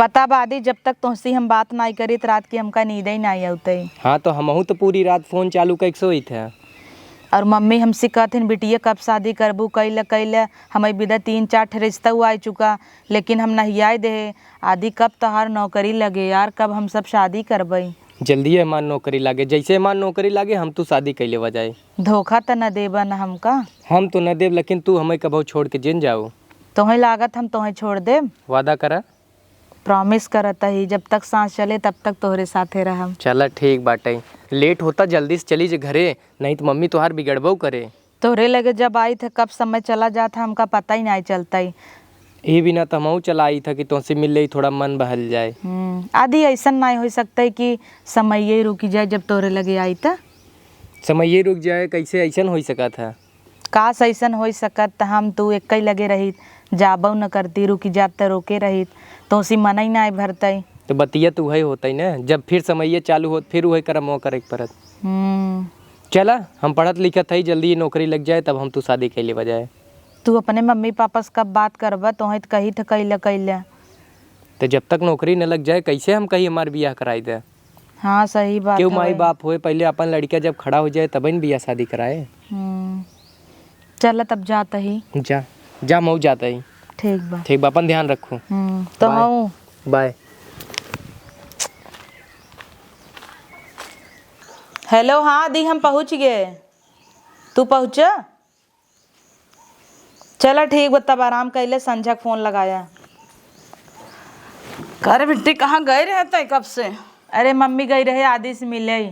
पता बादी जब तक तुमसे हम बात नहीं करी तो रात की हमका नींद ही नहीं आते। हाँ तो हमहू तो पूरी रात फोन चालू करके सोई थे। और मम्मी हमसे कहथिन बिटिया कब शादी करबू कैले हमें विदा 3-4 रिश्ता हुआ आ चुका, लेकिन हम नहीं आए दे आदि कब तोहार नौकरी लगे यार, कब हम सब शादी करबई। जल्दी हमार नौकरी लागे, जैसे हमार नौकरी लागे हम तू शादी कैले बजाए। धोखा तो न देबा न हमका। हम तो न देव, लेकिन तू हमें कबो छोड़ के जिन जाओ। तुम्हें लागत हम तुम्हें छोड़ दे? वादा करा। प्रॉमिस करता ही जब तक सांस चले तब तक तोहरे साथे रहम। चला ठीक बाटे, लेट होता जल्दी से चली जे घरे, नहीं तो मम्मी तुहार बिगड़बो करे। तोहरे लगे जब आई थे कब समय चला जाता हमका पता ही नहीं चलता ही। ये बिना तो हमहू चला आई था कि तुमसे मिल ले थोड़ा मन बहल जाए। आदि ऐसा नहीं हो सकता है कि समय ये रुकी जाए जब तोहरे लगे आई था। समय ये रुक जाए कैसे, ऐसा हो सका था? काश ऐसा हो सकत हम तू एक ही लगे रही जाबो न करती, रुकी जाते रोके रही तो उसी मन ही ना भरतई। तो बतिया तो वही होता ही ना, जब फिर समय चालू हो फिर वही करम वो करे परत। चला हम पढ़त लिखत है, जल्दी नौकरी लग जाए तब हम तू शादी कैले बजाए। तू अपने मम्मी पापा से कब बात करबा? तो कही थे कैले तो जब तक नौकरी न लग जाए कैसे हम कहीं हमार बियाह कराई दे। हाँ सही बात। क्यों माई बाप होए पहले अपन लड़का जब खड़ा हो जाए तब बियाह शादी कराए। चल तब जाता ही। जा जा मऊ जाता ही। ठीक बा अपन ध्यान रखो। तो हूँ बाय। हेलो, हाँ दी हम पहुँच गए, तू पहुँच? चलो ठीक तब आराम कर ले, संझा फोन लगाया। अरे बिट्टी कहाँ गए रहते कब से? अरे मम्मी गई रहे आदि से मिले।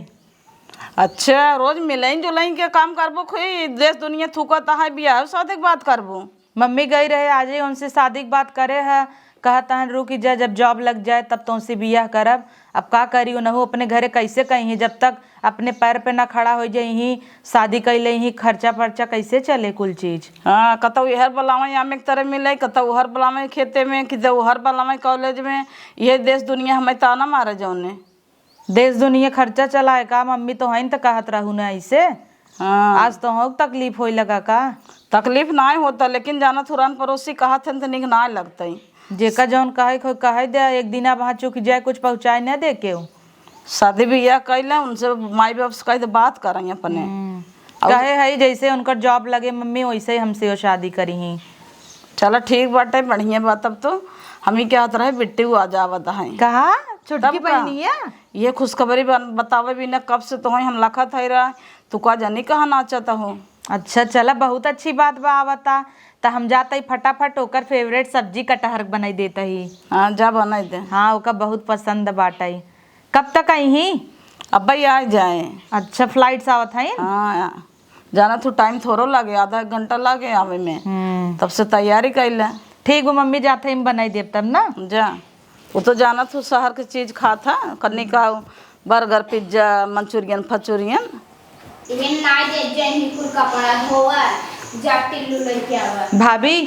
अच्छा रोज मिलें जुलें के काम करबो, खोई देश दुनिया थूकता है बियाह शादी की बात करबो। मम्मी गई रहे आज ही उनसे शादी की बात करे है, कहता है रुकी जा जब जॉब लग जाए तब तो उनसे बियाह करब। अब का करी नहू अपने घरे कैसे कहीं, जब तक अपने पैर पे ना खड़ा हो जाए ही शादी कैले ही खर्चा पर्चा कैसे चले कुल चीज। हाँ कतौ हर बलावे आम एक तरह मिले, कतौ हर बलावे खेते में, कतौ हर बलावे कॉलेज में। ये देश दुनिया हमें ताना मारे जौने। देश दुनिया खर्चा चलाए का मम्मी तो है तो कहत रहू ना ऐसे। हाँ आज तो हो तकलीफ हो लगा का? तकलीफ ना होता, लेकिन जाना थुरान पड़ोसी कहत तो निक ना लगता। जेका जौन कहे दे एक दिन वहाँ चुक जाए कुछ पहुँचाए न दे के। शादी बियाह कैले उनसे माई बाप से कह दे बात करें अपने। कहे है जैसे उनका जॉब लगे मम्मी वैसे ही हमसे वो शादी करी ही। चलो ठीक बाटे, बढ़िया बात। अब तो हम ही क्या रहे बिट्टी आ जावत है। कहा छोटकी बहनी है? ये खुशखबरी बतावे भी न कब से तो हम लखत है रहा, तू का जानी कहाँ नाचता हो। अच्छा चला बहुत अच्छी बात बा आवता, तो हम जाता ही फटाफट ओकर फेवरेट सब्जी कटहर बनाई देता ही। हाँ जा बनाई दे। हाँ ओका बहुत पसंद बाटाई। कब तक आई ही? अब भाई आ जाए। अच्छा फ्लाइट से आवत है? हाँ जाना तो टाइम थोड़ो लगे, आधा एक घंटा लगे आवे में, तब से तैयारी कर ले। ठीक वो मम्मी जाते ही बनाई देव तब ना। जा वो तो जाना तू शहर की चीज खाता कन्नी का, बर्गर पिज्जा मंचूरियन फचूरियन। भाभी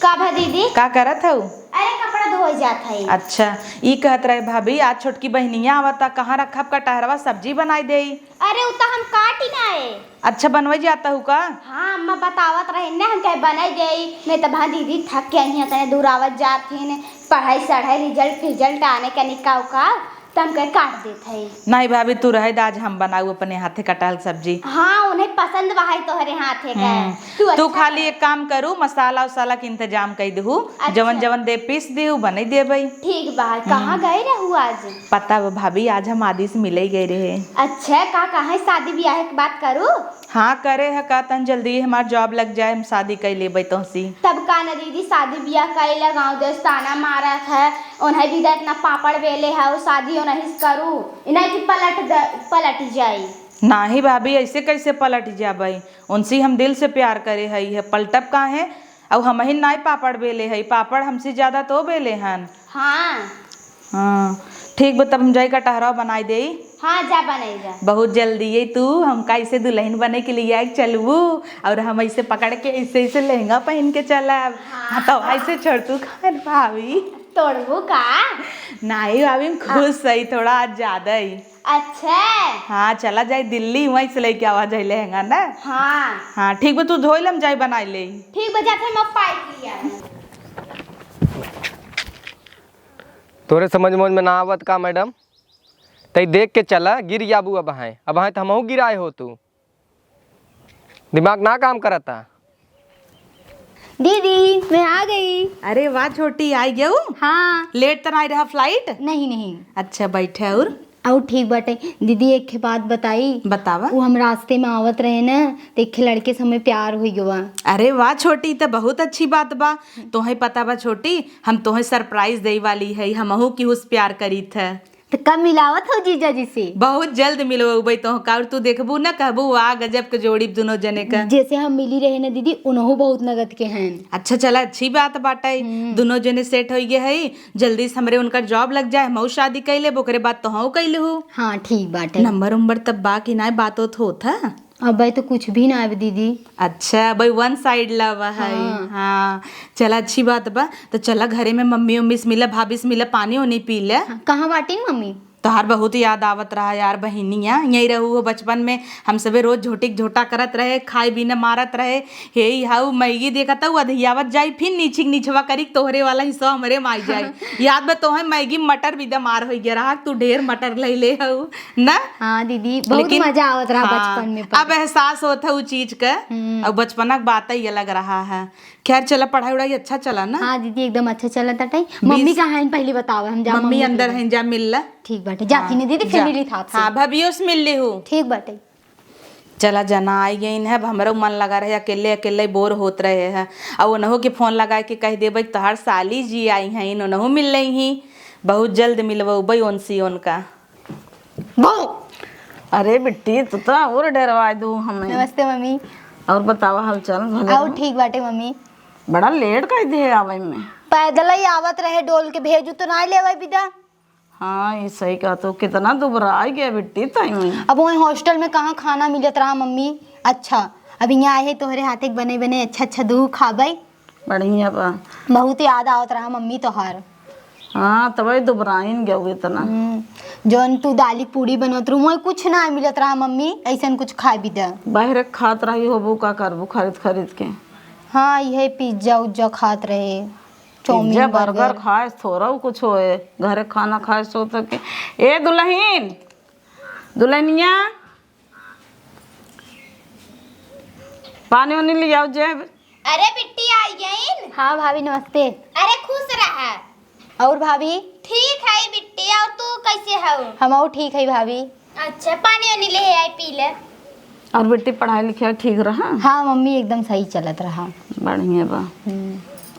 का भा दीदी का करत हूँ? अरे कपड़ा धो जाता है। अच्छा ई कहत रहे भाभी आज छोटकी बहनिया आवता, कहाँ रखब कटहरवा सब्जी बनाई दे। अरे उता हम काटी ना है। अच्छा बनवाई जाता हूँ का? हाँ अम्मा बतावत रहे ने हम कहीं बनाई दे, नहीं तो भा दीदी थक के नहीं तने दूर आवत जात है, पढ़ाई सढ़ाई रिजल्ट आने का निकाह का तम कहीं काट देते है। नहीं भाभी तू रहे आज हम बनाऊ अपने हाथे कटहल सब्जी। हाँ उन्हें पसंद वहा तोहरे हाथे का। तू खाली एक काम करू मसाला उसाला के इंतजाम कर दू। अच्छा। जवन जवन दे पीस दू बना दे भाई। ठीक बा। कहाँ गए रहू आज? पता वो भाभी आज हम आदि से मिले गए रहे। अच्छा का कहाँ शादी ब्याह की बात करूँ? हाँ करे है का तन जल्दी हमार जॉब लग जाए हम शादी कर ले तो सी। तब का न दीदी शादी ब्याह कैला गाँव देश ताना मारा था, उन्हें भी इतना पापड़ बेले है वो शादी नहीं करूँ, इन्हें की पलट जाए। नहीं भाभी ऐसे कैसे पलट जाबई, उनसे हम दिल से प्यार करे है पलटब का है। और हम ही नहीं पापड़ बेले है, पापड़ हमसे ज्यादा तो बेले हन। हाँ हाँ ठीक बा तब हम जाई कटहरा बनाई दे। हाँ जा बनाई जा। बहुत जल्दी है तू हमका ऐसे दुल्हन बने के लिए आए चलबू, और हम ऐसे पकड़ के ऐसे ऐसे लहंगा पहन के चलब। हाँ तो ऐसे छोड़ तू खान भाभी तोड़बू का? नहीं भाभी हम खुश सही थोड़ा आज ज्यादा ही। अच्छा हाँ चला जाए दिल्ली वहीं से लेके आवा जाए लहंगा ना। हाँ हाँ ठीक बा तू धोई लम जाए बनाई ले। ठीक बजा थे मैं पाइप लिया। तोरे समझ में ना आवत का मैडम? तई देख के चला, गिर जाबू अब है तो हमहू गिराए हो तू। दिमाग ना काम करता। दीदी मैं आ गई। अरे वाह छोटी, आई गयू? हाँ। लेट तो नहीं रहा फ्लाइट? नहीं नहीं। अच्छा बैठे और ठीक बाटे। दीदी एक के बात बताई। बतावा। वो हम रास्ते में आवत रहे ना, तो एक लड़के से हमें प्यार हुई गवा। अरे वाह छोटी, तो बहुत अच्छी बात बा। तोहे पता बा छोटी, हम तोहे सरप्राइज दे वाली है, हमहू की उस प्यार करी थे। तो कब मिलावत हो जीजा जी से? बहुत जल्द मिलवे तो का, तू देखबू ना कहबू वाह गजब के जोड़ी दोनों जने का। जैसे हम मिली रहे ना दीदी, उन्हों बहुत नगद के हैं। अच्छा चला, अच्छी बात बाटे। दोनों जने सेट हो गए है, जल्दी से हमरे उनका जॉब लग जाए, हम शादी कैले, ओकरे बाद तो हम कैले हो। हाँ ठीक बाटे। नंबर उम्बर तब बा कि ना बात होत है? अब भाई तो कुछ भी ना है दीदी। अच्छा भाई, वन साइड लव है। हाँ चला, अच्छी बात बा। तो चला घरे में मम्मी उम्मी से मिला, भाभी से मिला, पानी उनी पी ले। कहाँ बाटी मम्मी? तोहार बहुत याद आवत रहा यार बहिनिया, यही रहू हो बचपन में, हम सबे रोज झोटिक झोटा करत रहे, खाए बिना मारत रहे। हे हाउ मैगी देखता हूँ अधियावत जाई, फिर नीचे नीचवा करी तोहरे वाला हिस्सा हमरे माई जाई। याद बा तोहे मैगी मटर भी मार हो गया रहा, तू ढेर मटर ले हऊ ना। हाँ दीदी बहुत मजा आवत रहा बचपन में। अब एहसास होता है वो चीज का, अब बचपना की बात ही अलग रहा है। खैर चला, पढ़ाई उड़ाई अच्छा चला ना? हाँ दीदी एकदम अच्छा चला था। मम्मी कहाँ है पहले बताओ, हम जा। मम्मी अंदर है, जा मिल ला। ठीक बाटे, जाती नहीं दीदी, फिर मिली था आपसे। हाँ भाभी से मिल ली हूँ। ठीक बाटे। चला जना आई गई है, हमारा मन लगा रहे, अकेले अकेले बोर होत रहे हैं। और उन्हों के फोन लगा के कह दे भाई तोहार साली जी आई हैं, उन्हों मिल रही ही, बहुत जल्द मिलवा उनसी उनका। अरे बिट्टी तू तो और डरवा दू हमें। नमस्ते मम्मी। और बतावा हाल चाल? आओ ठीक बाटे मम्मी। बड़ा लेट कर दे आवे में। पैदल ही आवत रहे, डोल के भेजू तो ना लेवे विदा। हाँ ये सही कहा, तो कितना दुबरा आ गया बिट्टी ताई। अब वही हॉस्टल में कहाँ खाना मिलत रहा मम्मी। अच्छा अब यहाँ आए तोहरे हाथे के बने बने अच्छा अच्छा दूध खाबे। बढ़िया बा। बहुत याद आवत रहा मम्मी तोहार। हाँ तब दुबराइन गया इतना। जौन तू दाली पूड़ी बनत रहू, वही कुछ ना मिलत रहा मम्मी, ऐसा कुछ खा भी दा। बाहर खात रही होबू, का करबू खरीद खरीद के। हाँ यही पिज्जा उज्जा खात रहे, पिज्जा बर्गर खाए थोड़ा कुछ होए, घरे खाना खाए सो तक। ए दुल्हन, दुल्हनिया पानी वानी ले आओ जे। अरे बिट्टी आई गई। हाँ भाभी नमस्ते। अरे खुश रहा। और भाभी? ठीक है बिट्टी, और तू कैसे हो? हम और ठीक है भाभी। अच्छा पानी वानी ले आई पी ले। और बेटी पढ़ाई लिखाई ठीक रहा? हाँ मम्मी एकदम सही चलत रहा। बढ़िया बा।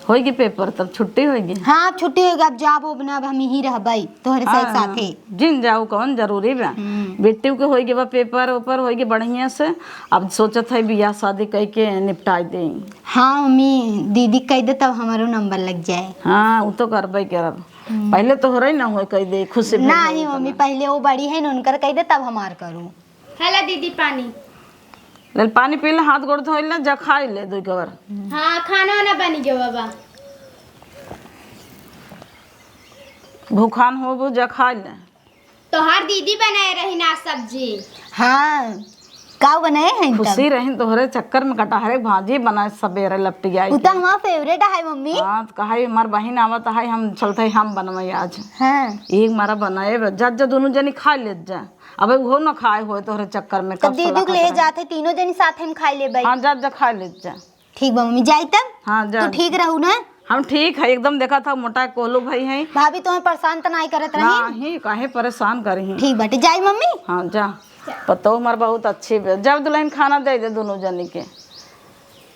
होगी पेपर तब छुट्टी होगी? हाँ अब छुट्टी होगी, अब जाब हो बना, अब हम यही रहबई तोहरे साथे। जिन जाऊ कौन जरूरी बा। बेटी के होगी बा पेपर ऊपर होगी बढ़िया से। अब सोचत है बियाह शादी कह के निपटाई दे। हाँ मम्मी दीदी कह दे तब हमारो नंबर लग जाए। हाँ वो तो करबे करब, पहले तो हो रही ना हो कह दे खुशी। नहीं मम्मी पहले वो बड़ी है उनकर कह दे तब हमार करूँ। हेलो दीदी पानी। ले पानी पी ले, हाथ गोड़ धो ले, जा खाई ले दो कवर। हाँ खाना वाना बन गया बाबा। भूखान हो जा खाई ले। तो हर दीदी बनाए रही ना सब्जी। हाँ का बनाए हैं? खुशी रही तोहरे चक्कर में कटहरे भाजी बनाए सवेरे लपटी आई। उता हमारा फेवरेट है मम्मी। हाँ तो कहा हमार बहन आवत है, हम चलते हम बनवाई आज। हाँ एक मारा बनाए जा जा दोनों जनी खा ले जा। अब वो ना खाए हो तोहरे चक्कर में। तब दीदी को ले जाते तीनों जनी साथ हम खा ले भाई। हाँ जा जा खा ले जा। ठीक बा मम्मी जाई तब। हाँ जा। तो ठीक रहू ना? हम ठीक है एकदम, देखा था मोटा कोलू भाई है। भाभी तुम्हें परेशान तो नहीं करत रही? नहीं काहे परेशान करी। ठीक बाटे जाई मम्मी। हाँ जा। पतो हमार बहुत अच्छी जब दुल्हन खाना दे दे दोनों जनी के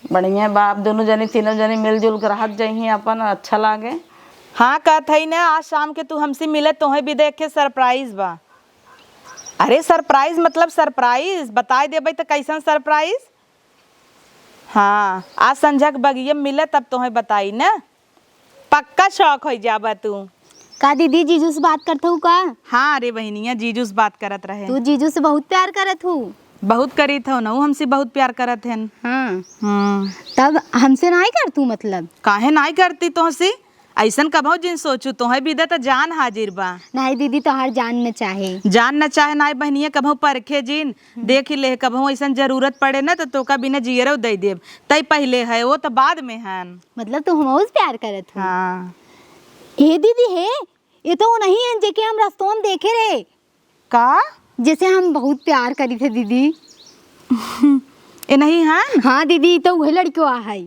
बढ़िया बाप, दोनों जनी तीनों जनी मिलजुल कर रहत जाइए अपन, अच्छा लागे। हाँ कहत है ना, आज शाम के तू हमसे मिले तोहे भी देख के सरप्राइज बा। अरे सरप्राइज मतलब सरप्राइज बता देबे तो कैसन सरप्राइज? हाँ आज संझा के बगिए मिले तब तुम्हें बताई ना, पक्का शौक हो जाबा तू। का दीदी जीजू से बात करत हूँ का? हाँ अरे बहनिया जीजू से बात करत रहे। तू जीजू से बहुत प्यार करत हूँ? बहुत करी था ना, हमसे बहुत प्यार करत हैं। हाँ तब हमसे नहीं कर तू मतलब? काहे नहीं करती तुहसे, ऐसन कभो जिन सोचू तोहे भी तो जान हाजिर बा। नहीं दीदी तोहार जान न चाहे। जान न चाहे नहीं बहनिया, कभो परखे जिन देख ले, कभो ऐसा जरूरत पड़े ना तो तोका बिना जियरो दे देब, तय पहले है वो तो बाद में है। मतलब तू हमसे प्यार करत हूँ? हाँ हे दीदी हे ये तो वो नहीं है जेके हम रास्तों में देखे रहे, का जैसे हम बहुत प्यार करी थे दीदी। ये नहीं है? हाँ दीदी, ये तो वही लड़कियों है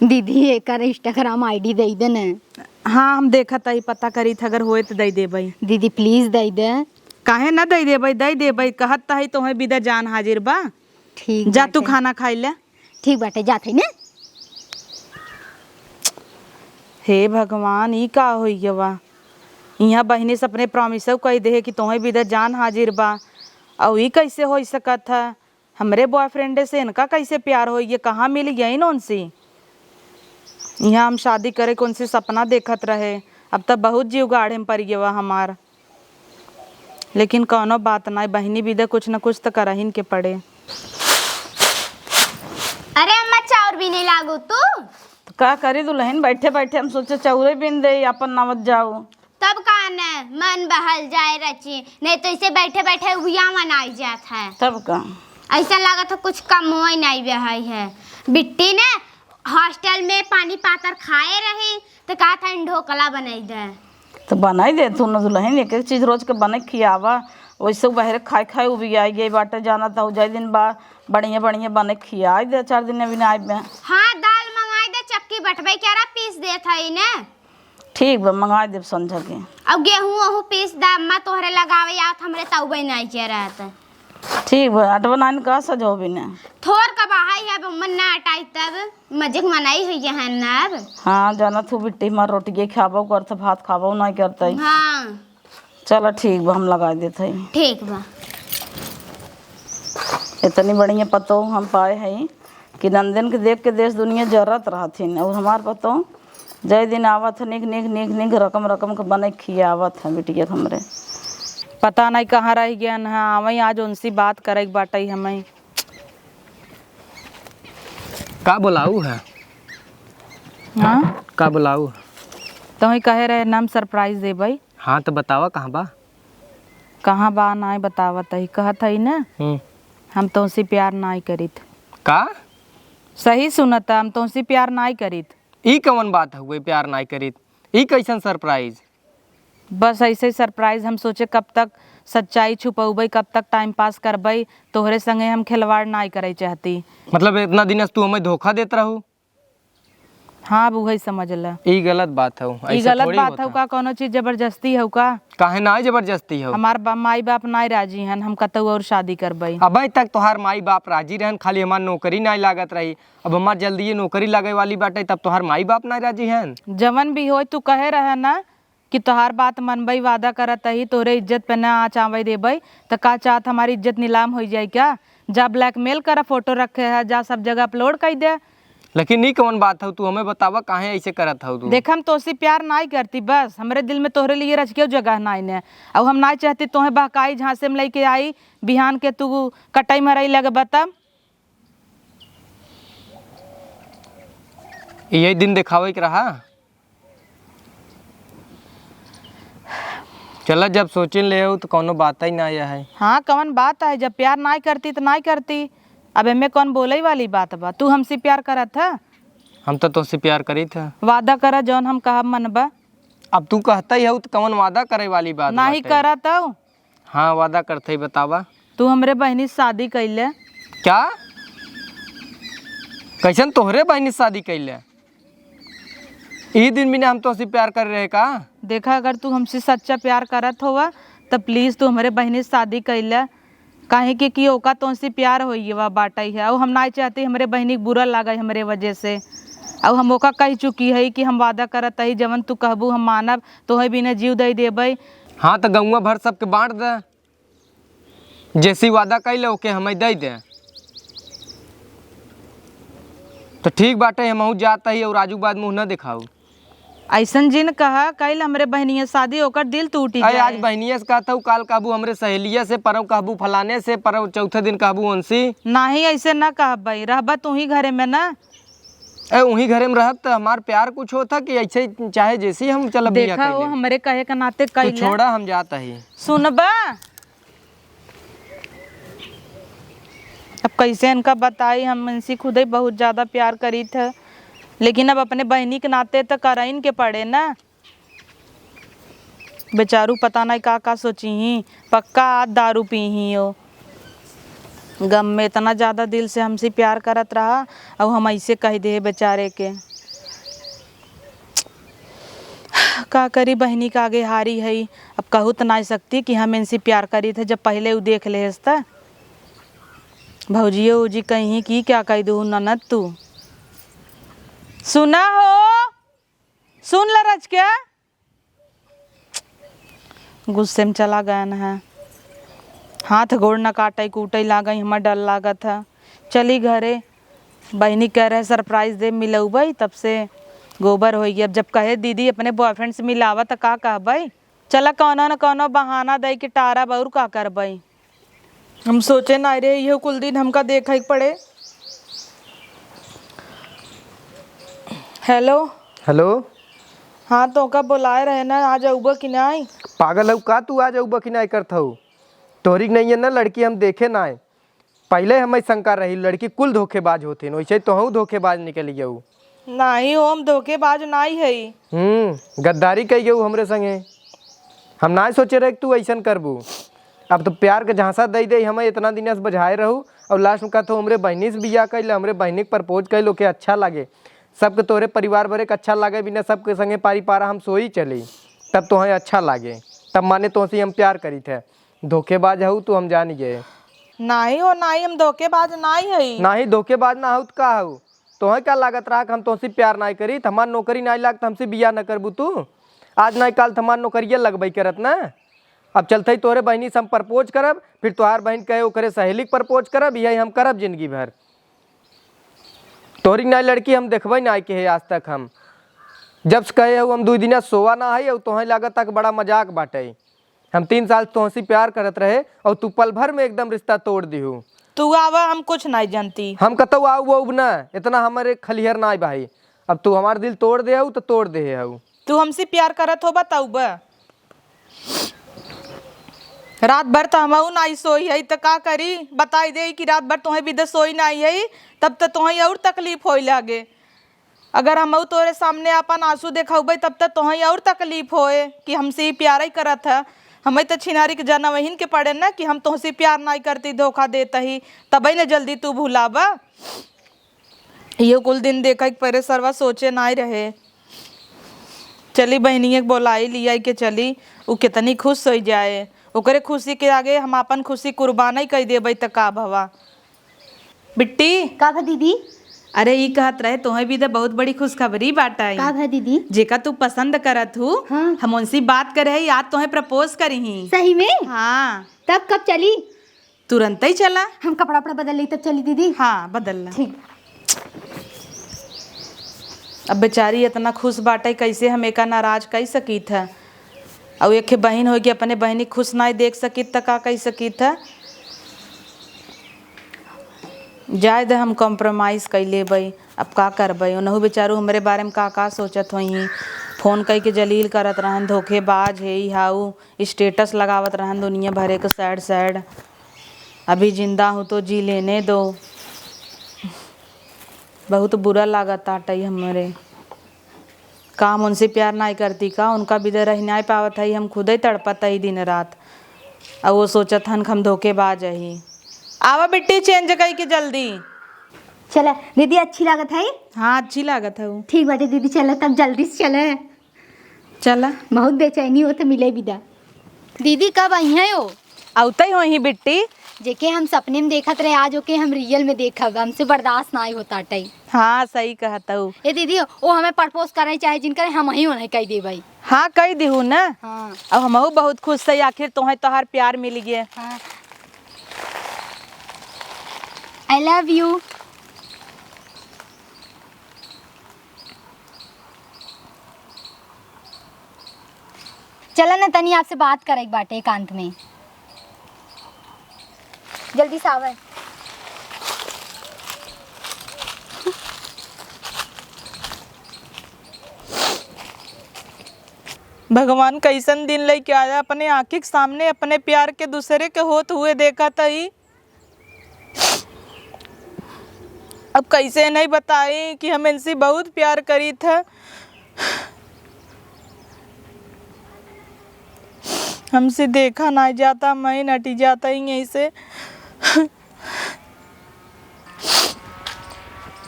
दीदी। एक इंस्टाग्राम आईडी दे दे न। हाँ हम देखा तही पता करी थ, अगर होए तो दे दे भाई। दीदी प्लीज दे दे। काहे ना दे दे भाई, दे दे भाई। कहत तही तुम्हें बिदा जान हाजिर बा। ठीक जा तू बाटे। खाना खाई ले। ठीक बाटे, जाते ना। हे भगवान, ई का होई बा? यहाँ बहनी से अपने प्रॉमिस कह दे कि तुम्हें बिदा जान हाजिर बा, और ई कैसे हो सकत है? हमरे बॉयफ्रेंड से इनका कैसे प्यार हो? ये कहाँ मिल गया इन उनसे? यहाँ हम शादी करे कौन सी सपना देखत रहे, अब तब बहुत जीव गाढ़े में पड़ गया हमार। लेकिन कौनो बात ना, बहनी बिदा कुछ न कुछ तो करहिन के पड़े। अरे अम्मा चाउर भी नहीं लागो तू। तो का करी दुल्हन, बैठे बैठे हम सोचे चौरे बिन दे अपन नवत जाओ। तब का न मन बहल जाए रची, नहीं तो इसे बैठे बैठे उबिया मनाई जात है। तब का ऐसा लगा था कुछ कम हो नहीं बहाई है। बिट्टी ने हॉस्टल में पानी पातर खाए रही तो कहा था ढोकला बनाई दे। तो बनाई दे तू न दुल्हन, एक एक चीज रोज के बने खियावा। वैसे बहरे खाए खाए उबी आई गई बाटे, जाना था जाए दिन बा बढ़िया बढ़िया बने खियाई दे। 4 दिन अभी आए में। हाँ दाल मंगाई दे, चक्की बटबे क्या रहा पीस दे था इन्हें। ठीक बा, मंगा दे समझ के। अब गेहूं वहूं पीस दा, अम्मा तोहरे लगावे या हमरे तउबे नहीं के रहता। ठीक बा, अटवा नाइन का सजो भी ने। थोर कबाई है मन ना हटाई तब मजिक मनाई हुई है ना। अब हाँ जाना तू बिट्टी हमार रोटी खाबो करते, भात खाबो नहीं करते। हाँ चलो ठीक बा, हम लगा देते। ठीक बा। इतनी बढ़िया पतो हम पाए हैं कि नंदन के देख के देश दुनिया जरूरत रहथिन, और हमार पतो जय दिन आवत है निक निक निक निक रकम रकम के बने खियावत है बिटिया हमरे। पता नहीं कहाँ रह गया न। वही आज उनसे बात करे बाटे हमें। का बुलाऊ है? हाँ का बुलाऊ? तो ही कहे रहे नाम सरप्राइज दे भाई। हाँ तो बतावा कहाँ बा? कहाँ बा ना बतावत ही, कहत ही ना हम तुमसे प्यार ना करीत। का सही सुनता, हम तुमसे प्यार ना करीत। ई कौन बात हुए प्यार नहीं करीत? ई कैसन सरप्राइज? बस ऐसे ही सरप्राइज। हम सोचे कब तक सच्चाई छुपौबै, कब तक टाइम पास करबै, तोहरे संगे हम खिलवाड़ ना करे चाहती। मतलब इतना दिन तू हमें धोखा देत रहू? हाँ अब वही समझ ल। ई गलत बात है। ई गलत बात है का? कोनो चीज जबरदस्ती है का? काहे ना जबरदस्ती हो? हमार माई बाप ना राजी हन, हम कतौ और शादी करबै। अभी तक तोहार माई बाप राजी रहन, खाली हमार नौकरी नहीं लागत रही। अब हमार जल्दी ये नौकरी लगे वाली बाटे, तब तोहार माई बाप नहीं राजी हैं। जवन भी हो तू कहे रहे ना कि तोहार बात मनबई, वादा करत ही तोरे इज्जत पे ना आँच आवे देबै, तो का चाहत हमारी इज्जत नीलाम हो जाए क्या? जा ब्लैकमेल कर, फोटो रखे है, जा सब जगह अपलोड कर दे। लेकिन नहीं कौन बात है, तू हमें बतावा काहे ऐसे करत हो तू? देख हम तोसे प्यार ना करती, बस हमरे दिल में तोहरे लिए रच के जगह ना ने। अब हम ना चाहती तोहे बहकाई झांसे में लेके आई, बिहान के तू कटाई मराई लगे बता। यही दिन दिखावे के रहा। चला जब सोचिन ले हो तो कोनो बात ही ना आया है। हाँ कौन बात है? जब प्यार ना करती तो ना करती। अब हमें कौन बोले वाली बात बा? तू हमसे प्यार करत है? हम तो तुझसे प्यार करी था। वादा कर जौन हम कहब मनबा। अब तू कहता ही हो तो कौन वादा करे वाली बात ना ही बाटे? करत हो। हाँ वादा करते ही, बतावा। तू हमरे बहनी से शादी कैले। क्या? कैसन तोहरे बहनी से शादी कैले? ई दिन भी हम तुझसे प्यार कर रहे का? देखा अगर तू हमसे सच्चा प्यार करत होवा तो प्लीज तू हमारे बहनी से शादी कैले। काहे कि ओका तुमसे प्यार होई वा बाटा ही है, और हम ना चाहते हमारे बहनी बुरा लागे हमरे वजह से। अब हम ओका कह चुकी है कि हम वादा करत ही जवन तू कहबू हम मानब, तोहे बिना जीव दे देबै। हाँ तो गौवा भर सबके बांट दे, जैसी वादा कैले ओके हमें दे दे। तो ठीक बाटे, हम जाता ही और आजू बाद मुँह न दिखाऊ। ऐसन जिन कहा कैल हमरे बहनिया शादी ओकर दिल टूटी अरे आज जाए। बहनिया से कहता हूँ, काल कहबू हमरे सहेलिया से, परव कहबू फलाने से, परव चौथे दिन कहबू उनसी। नाही ऐसे ना कहबै, रहबा तू ही घरे में ना। वहीं घरे में रहत तो हमार प्यार कुछ होता कि ऐसे चाहे जैसी हम चल देखा हो हमरे कहे के नाते तो कैले। छोड़ा हम जाता ही। सुनबा अब कैसे इनका बताई, हम इनसे खुद ही बहुत ज़्यादा प्यार करी थे, लेकिन अब अपने बहनी के नाते तो करइन के पड़े ना। बेचारू पता नहीं का सोची ही, पक्का आज दारू पी ही हो। गम में इतना ज़्यादा दिल से हमसे प्यार करत रहा और हम ऐसे कह दे बेचारे के। का करी, बहनी का आगे हारी है। अब कहू तो नहीं सकती कि हम इनसे प्यार करी थे जब पहले वो देख ले हंसता। भौजियो उजी कहीं की क्या कह दू ननद तू। सुना हो, सुन ल रज क्या, गुस्से में चला गया न है। हाथ गोड़ न काटे कूटे लागई, हमार डर लागत है। चली घरे, बहनी कह रहे सरप्राइज दे मिलऊ भाई, तब से गोबर होगी। अब जब कहे दीदी अपने बॉयफ्रेंड से मिलावा तो का कह भाई, चला कौनो न कौनो बहाना दे के टारा और का कर भाई। हम सोचे ना रे ये कुल दिन हमका देखा ही पड़े। Hello hello. हाँ तो का बुलाए रहे ना, आ जाऊबा कि नहीं? पागल हऊ का तू, आ जाऊबा कि नहीं करत हऊ? तोहरी नहीं है ना लड़की, हम देखे ना है। पहले हमें शंका रही लड़की कुल धोखेबाज होते न, वैसे तो हूँ धोखेबाज निकली गऊ। नहीं हो, हम धोखेबाज नहीं है। गद्दारी कही गऊ हमरे संगे। हम ना सोचे रहे कि तू ऐसा करबू। अब तो प्यार के झांसा दे दे हमें इतना दिन से बझाए रहू, और लास्ट में कहते हमरे बहनी से बिया कैल, हमरे बहनी के प्रपोज कैल, ओके अच्छा लगे, सबके तोहरे परिवार भरे के अच्छा लगे, बिना सबके संगे पारी पारा हम सोई चली, तब तो हमें अच्छा लगे, तब माने तो हम प्यार करी थे। धोखेबाज हूँ तू, हम जान गए। नहीं हो नहीं, हम धोखेबाज नहीं है। नहीं धोखेबाज ना हो तो का हो? तोहे क्या लागत रहा कि हम तुमसे प्यार नहीं करी, हमार नौकरी नहीं लाग हमसे बिया न करबू तू? आज नहीं काल हमार नौकरिया लगबई करत ना। अब चलते तोहरे बहनी से हम प्रपोज करब, फिर तोहार बहन कहे ओकरे सहेली प्रपोज करब, यही हम करब जिंदगी भर। तोहरी नहीं लड़की हम देखबे नहीं के है आज तक। हम जब से कहे हम 2 दिन सोवा ना है, और तोहें लागत तक बड़ा मजाक बाटे। हम 3 साल तुमसे प्यार करत रहे और तू पल भर में एकदम रिश्ता तोड़ दिहू। तू आवा, हम कुछ नहीं जानती। हम कतौ आऊ वो ना, इतना हमारे खलिहर ना भाई। अब तू हमार दिल तोड़ दे हऊ तो तोड़ दे हऊ। तू हमसे प्यार करत हो बताऊ बा। रात भर तो हम नहीं सोई है तो का करी, बताई दे कि रात भर तुम्हें भी सोई नहीं है, तब तो तुम्हें और तकलीफ हो लागे। अगर हम तोरे सामने अपन आंसू देखा तब तो तुम्हें और तकलीफ होए कि हमसे ही प्यार ही करत है। हमें तो छिनारी के जाना वहीन के पड़े ना कि हम तुमसे प्यार नहीं करती, धोखा देता ही, तभी न जल्दी तू भूलाबा। ये कुल दिन देखा परे सरवा सोचे नहीं रहे। चली बहनी बोलाई लिया के चली, वो कितनी खुश हो जाए। ओकरे खुशी के आगे हम अपन खुशी कुर्बान ही कर देबै तो का भवा। बिट्टी का भा दीदी? अरे ये कहत रहे तुम्हें भी तो बहुत बड़ी खुशखबरी बाटा है। का भा दीदी? जेका तू पसंद करत हूँ, हाँ। हम उनसे बात करे है, आज तुम्हें प्रपोज करी ही। सही में? हाँ। तब कब चली? तुरंत ही चला। हम कपड़ा वपड़ा बदल ली तब चली दीदी? हाँ बदलना। ठीक। अब बेचारी इतना खुश बाटे, कैसे हम एका नाराज कह सकी था। और एक बहन होगी अपने बहनी खुश नहीं देख सकी तो का कह सकी था। जाए दे, हम कॉम्प्रोमाइज़ कर लेबै, अब का करबै। उनहु बेचारू हमारे बारे में का सोचत होई। फ़ोन कई के जलील करत रहन, धोखेबाज है हाउ, स्टेटस लगावत रहन दुनिया भरे के सैड सैड। अभी जिंदा हूँ तो जी लेने दो। बहुत बुरा लागत आटई हमारे। काम उनसे प्यार नहीं करती का, उनका भी रह नहीं पावत है, हम खुद ही तड़पत है दिन रात। और वो सोचत हन हम धोखेबाज ही। आवा बिट्टी चेंज कई के जल्दी। चला दीदी, अच्छी लागत है? हाँ अच्छी लागत है वो। ठीक बाटे दीदी, चला तब जल्दी से चले। चला, बहुत बेचैनी हो तो मिले विदा। दीदी कब आई हैं हो? औते हो ही बिट्टी। जेके हम सपने में देखत रहे, आज ओके हम रियल में देखब, हमसे बर्दाश्त ना होता टई। हाँ सही कहता हूँ। ए दीदी, वो हमें प्रपोज करे चाहे जिनकर हम ही उन्हें कह दे भाई। हाँ कह दी हूँ ना। हाँ। अब हम बहुत खुश है, आखिर तुम्हें तोहार प्यार मिल गया। हाँ। I love you। चला ना तनी आपसे बात करे एक बाटे एकांत में। जल्दी से आवे। भगवान कैसन दिन लेके आया, अपने आँखी के सामने अपने प्यार के दूसरे के होत हुए देखा तही। अब कैसे नहीं बताई कि हम इनसे बहुत प्यार करी था। हमसे देखा ना जाता, मैं नटी जाता ही यहीं से।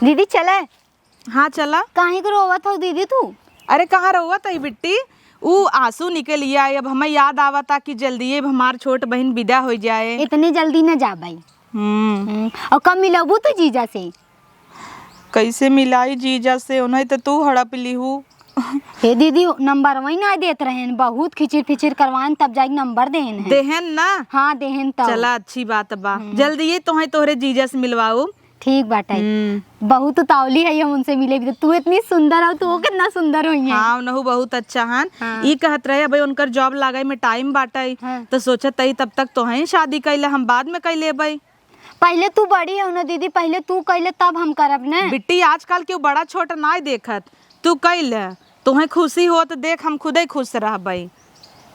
दीदी चले। हाँ चला। काहे को रोवत हो दीदी तू? अरे कहाँ रहुआ तई बिट्टी, ऊ आंसू निकल लिया। अब हमें याद आवा था कि जल्दी हमार छोट बहन विदा हो जाए। इतनी जल्दी न जा भाई। और कब मिलबू तो जीजा से? कैसे मिलाई जीजा से, उन्हें तो तू हड़प लीहू। हे दीदी नंबर वही ना देत रहेन, बहुत खिचिर फिचिर करवान तब जाके नंबर देन है। देहन ना? हाँ देहन तब। चला अच्छी बात बा, जल्दी ये तुम्हें तोहरे जीजा से मिलवाओ। ठीक बाटा। बहुत तावली है हम उनसे मिले भी। तू इतनी सुंदर हो, तू कितना सुंदर हुई है। हाँ नहु बहुत अच्छा हन। ई कहत रहे भाई उनकर जॉब लागे में टाइम बाटाई। तो सोचत तई तब तक तो है शादी कैले, हम बाद में कैले भाई। पहले तू बड़ी है ना दीदी, पहले तू कैले तब हम करब ना। बिट्टी आजकल क्यों बड़ा छोटा ना देखत, तू कैले तुम्हें खुशी हो तो देख, हम खुद ही खुश रह भाई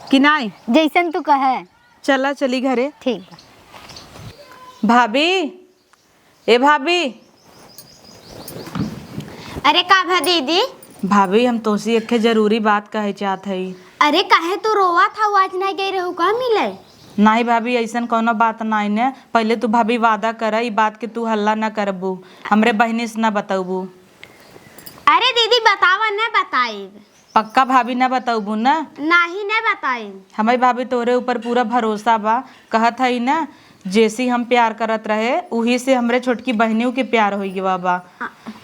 कि नहीं? जैसन तू कहे। चला चली घरे। ठीक। भाभी, ए भाभी। अरे का भा दीदी? भाभी हम तोसी एक जरूरी बात कहे चाहत हई। अरे काहे तू रोवा था, आज नहीं गई रहू का मिले? नहीं भाभी ऐसा कोनो बात नहीं ने। पहले तू भाभी वादा कर ई बात के तू हल्ला न करबू, हमरे बहनी से न बताबू। अरे दीदी बतावा न बताई। पक्का भाभी न बताबू ना? नहीं न बताई। हमारी भाभी तोरे ऊपर पूरा भरोसा बा। कहत हई ना जैसी हम प्यार करत रहे उही से हमरे छोटकी बहनियों के प्यार हो गया बा।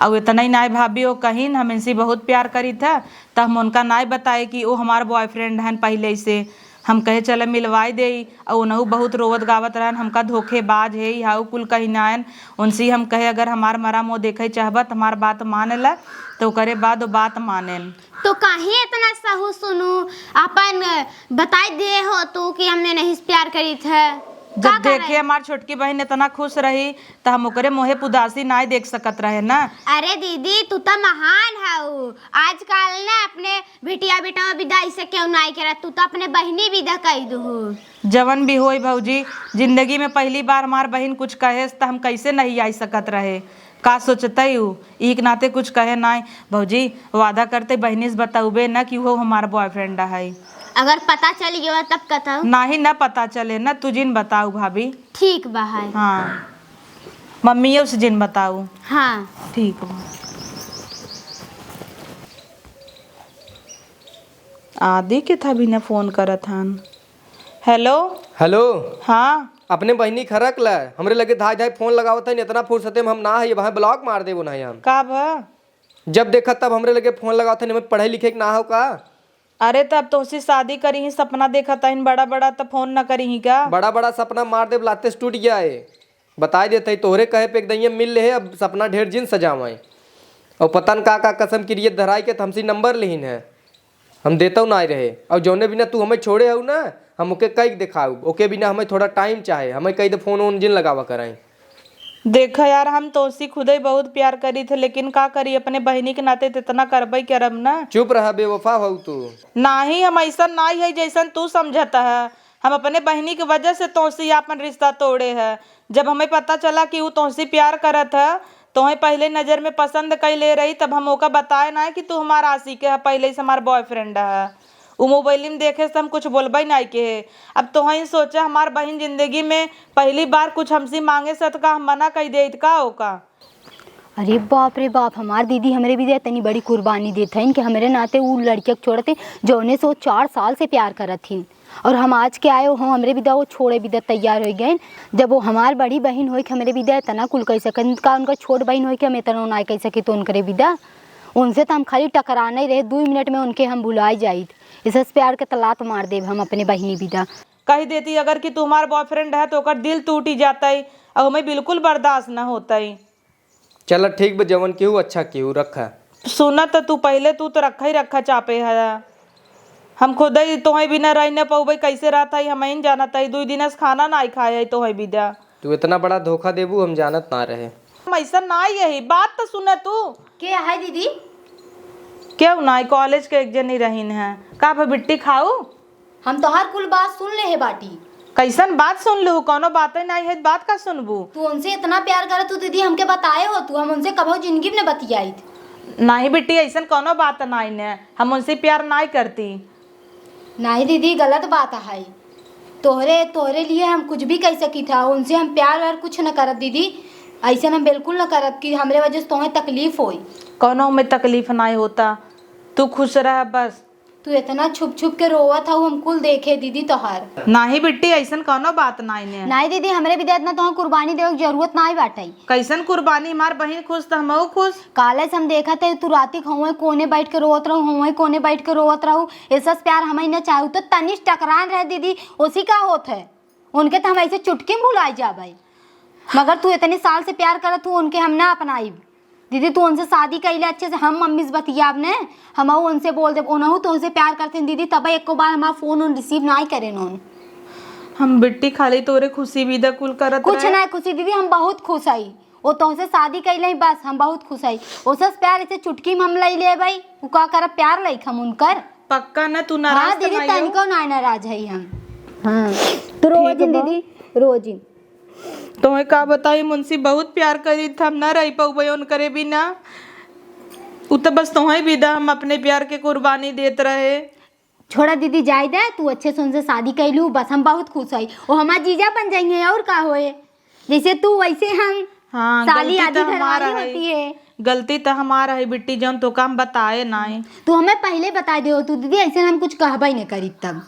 और इतना ही नाय भाभी वो कहीं हम इनसे बहुत प्यार करी था, तो हम उनका नाय बताए कि वो हमार बॉयफ्रेंड हैं पहले से। हम कहे चले मिलवाई दे, और उनहु बहुत रोवत गावत रहन हमका धोखेबाज है हाउ कुल कहीं नायन। उनसे हम कहे अगर हमार मरा मुँह देखे चाहबत हमार बात माने ला, तो करे बाद वो बात माने। तो काहे इतना सहू सुनू अपन बताई दे हो तू कि हमने नहीं प्यार करी था। जब देखे हमार छोटकी बहन इतना खुश रही तो हम ओकरे मोहे उदासी ना देख सकत रहे ना। अरे दीदी तू तो महान है। आजकल ना अपने बिटिया बेटा विदाई से क्यों नहीं करे, तू तो अपने बहनी विदा कही दू। जवन भी होई भौजी, जिंदगी में पहली बार हमार बहन कुछ कहे तो हम कैसे नहीं आई सकत रहे। का सोचते एक नाते कुछ कहे ना भौजी, वादा करते बहनी से बताऊबे ना कि वो हमारा बॉयफ्रेंड है। अगर पता चल गया तब कथा नहीं ना पता चले ना, तू जिन बताऊ भाभी। ठीक बा है। हाँ मम्मी उस जिन बताऊ। हाँ ठीक बा। आदि के था भी ना फोन करत हन। Hello hello. हाँ अपने बहनी खरक ला हमरे लगे धाय धाय फोन लगावत है, इतना फुर्सते में हम ना है वहाँ ब्लॉक मार देबो ना हम। का भा? जब देखा तब हमरे लगे फोन लगावत है, पढ़े लिखे के ना हो का? अरे तब तो उसी शादी करी ही, सपना देखा था इन बड़ा बड़ा, तो फोन न करी ही क्या? बड़ा बड़ा सपना मार दे लाते टूट गया है। बता देते तोहरे कहे पे एकदम मिल ले, अब सपना ढेर जिन सजावाए और पतन का कसम की धराई के हमसे नंबर लेहिन है, हम देता हूँ ना रहे। और जौने बिना तू हमें छोड़े हो ना, हम ओके कई दिखाऊ, ओके बिना हमें थोड़ा टाइम चाहे, हमें कई दे फोन वोन जिन लगावा कराएं। देखा यार हम तो उसी खुद ही बहुत प्यार करी थे, लेकिन का करी अपने बहनी के नाते तो इतना करबई करब ना। चुप रहा बेवफा हो तू। नहीं हम ऐसा नहीं है जैसन तू समझता है। हम अपने बहनी की वजह से तोसी अपन रिश्ता तोड़े है। जब हमें पता चला कि वो तोसी प्यार करत है, तुम्हें पहले नजर में पसंद कई ले रही, तब हम ओका बताए ना कि तू हमारा आशिक है, पहले से हमारा बॉयफ्रेंड है। वो मोबाइल में देखे से हम कुछ बोलबई नहीं के। अब तो ही सोचा हमार बहन जिंदगी में पहली बार कुछ हमसे मांगे से तो का हम मना कर दे का होका। अरे बाप रे बाप, हमार दीदी हमरे भी दे इतनी बड़ी कुर्बानी देते हैं कि हमारे नाते वो लड़के को छोड़ते जौने से वो 4 साल से प्यार करत थी, और हम आज के आए हो हमरे विदा वो छोड़े विदा तैयार हो गए। जब वो हमार बड़ी बहन हो कि हमारे विदा इतना कुल कह सकन का, उनका छोट बहन हो कि हम इतना ना कह सके तो उनके विदा उनसे तो हम खाली टकराना ही रहे, 2 मिनट में उनके हम भुलाई जाए। इसे प्यार के तलात मार दे हम अपने बहनी विदा कह देती अगर कि तुम्हारा बॉयफ्रेंड है तो ओकर दिल टूट ही जाता है, और हमें बिल्कुल बर्दाश्त न होता है। चल ठीक बे, जवन केहू अच्छा केहू रखा। सुना तो तू पहले तू तो रखा ही रखा चापे है। हम खुद ही तुम्हें भी न रह न पाऊ भाई, कैसे रहता है हमें जाना था। 2 दिन से खाना ना खाया है तुम्हें विदा। तू इतना बड़ा धोखा देबू हम जानत ना रहे। ऐसा ना यही बात तो सुना तू क्या है दीदी? क्यों ना कॉलेज के एक जनी रहीन है का बिट्टी खाऊ? हम तोहार कुल बात सुन ले है बाटी। कैसन बात सुन लू? कोनो बातें नहीं है, बात का सुनबू? तू उनसे इतना प्यार करे तू दीदी हमके बताए हो, तू हम उनसे कभी जिंदगी में बतियाई नहीं बेटी ऐसा कोनो बात नहीं है, हम उनसे प्यार नहीं करती। नहीं दीदी गलत बात है। तोहरे तोहरे लिए हम कुछ भी कह सकी था, उनसे हम प्यार व्यार कुछ न करत दीदी, ऐसे हम बिल्कुल न करत कि हमरे वजह से तुम्हें तकलीफ होई। कौनो में तकलीफ नहीं होता, तू खुश रह बस। तू इतना छुप छुप के रोवत हूँ, हम कुल देखे दीदी तोहार। नाही बिट्टी ऐसन कौनो बात नहीं ने। नहीं दीदी हमरे भी इतना तुम्हें कुर्बानी देवे की जरूरत नहीं बाटे। कैसन कुर्बानी, हमार बहन खुश तो हमहू खुश। काले से हम देखा थे तू राती हुए कोने बैठ के रोवत रहू, हुए कोने बैठ के रोवत रहू। ऐसा प्यार हमें न चाहू तो तनिष टकरान रहे दीदी, उसी का होत है। उनके तो हम ऐसे चुटकी में भुलाई जा भाई, मगर तू इतने साल से प्यार करत हूँ, उनके हम ना अपनाई। दीदी तू उनसे शादी कैले अच्छे से, हम मम्मी से बतियाब ने, हम उनसे बोल दे, उनहु तो उनसे प्यार करते हैं दीदी, तब एक बार हमारा फोन उन रिसीव ना ही करें उन। हम बिट्टी खाली तोरे खुशी विदा कुल करत कुछ रहे। ना खुशी दीदी, हम बहुत खुश आई। वो तुमसे शादी कैले बस हम बहुत खुश आई। उससे प्यार ऐसे चुटकी में हम लई ले भाई, वो का कर प्यार लई हम उनकर। पक्का ना तू हाँ नाराज दीदी तो नहीं हो? तनिको ना नाराज है हम। हाँ तो रोज दीदी रोज तुम्हें का बताई, मुंशी बहुत प्यार करी था, हम ना रह पाऊ उनकरे बिना। उ तो बस तुम्हें विदा हम अपने प्यार के कुर्बानी देते रहे। छोड़ा दीदी जाए दे, तू अच्छे से उनसे शादी कैलू बस हम बहुत खुश आई। वो हमारा जीजा बन जाएंगे और का होए, जैसे तू वैसे हम। हाँ साली गलती आदि तो हमारा घरवाली होती है। गलती तो हमारा है बिट्टी, जौन तो काम बताए नहीं। तू हमें पहले बता दे तू दीदी, ऐसे हम कुछ कहबा ही नहीं करी तब।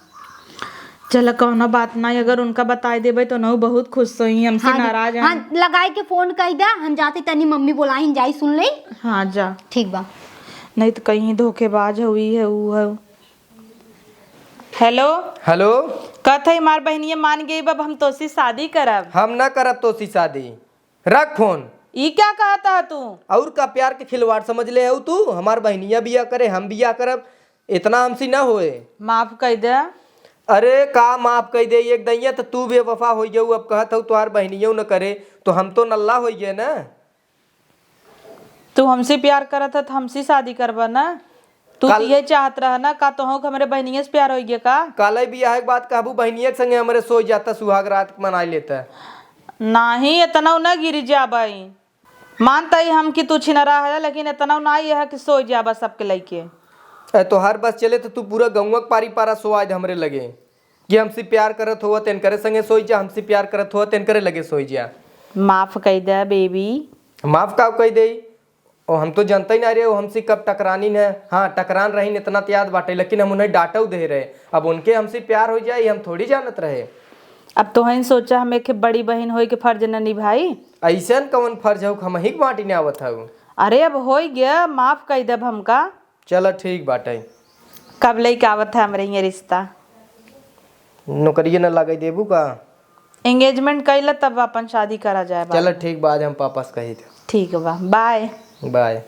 चलो कौनो बात नहीं, अगर उनका बताए देबे तो नहु बहुत खुश होई, हमसे नाराज हैं। हाँ लगाई के फोन कही दा, हम जाते तनी मम्मी बोलाई जाई सुन ले। हाँ जा, ठीक बा। नहीं तो कहीं धोखेबाज हुई है वो है। हेलो हेलो, कहते हमार बहनिया मान गई, बब हम तोसी शादी करब। हम ना करब तो शादी, रख फोन। ई क्या कहता है तू? और का प्यार के खिलवाड़ समझ ले हो तू? हमार बहनिया बिया करे, हम बिया करब, इतना हमसे ना होए। माफ कर दे। अरे का माफ कह दे, एक दैया तो तू बेवफा हो जाऊ। अब कहत हो तुहार बहनियों न करे तो हम तो नल्ला हो गए ना। तू हमसे प्यार करत है तो हमसे शादी करबा ना? तू ये चाहत रहा ना का, तो हमारे बहनिया से प्यार हो गया का? काले बियाह के बाद कहबू बहनिया के संगे हमारे सो जाता, सुहाग रात मना लेता। नहीं इतना ना गिर जाबाई, मानता ही हम कि तू छिनरा है, लेकिन इतना नहीं है कि सो जाबा सबके लइके। तो हर बस चले तो तू पूरा गौवा पारी पारा सो आज हमरे लगे कि हमसे प्यार करत हो तेन करे संगे सोई जा, हमसे प्यार करत हो तेन करे लगे सोई जा। माफ कर दे बेबी। माफ का कह दे, और हम तो जानते ही ना रहे हमसे कब टकरानी है। हाँ टकरान रही इतना तो याद बाटे, लेकिन हम उन्हें डांटा दे रहे। अब उनके हमसे प्यार हो जाए हम थोड़ी जानत रहे। अब तो हन सोचा हम एक बड़ी बहन होई के फर्ज न निभाई। ऐसा कौन फर्ज हो हम ही बाटी ने आवत हूँ। अरे अब हो गया, माफ कर दे हमका। चलो ठीक बाटे। कब लेके आवत है हमारे ये रिश्ता? नौकरिए न लगा देबू का? एंगेजमेंट कैला तब अपन शादी करा जाए। चलो ठीक, बाद हम पापा से कही थे। ठीक बा, बाय बाय।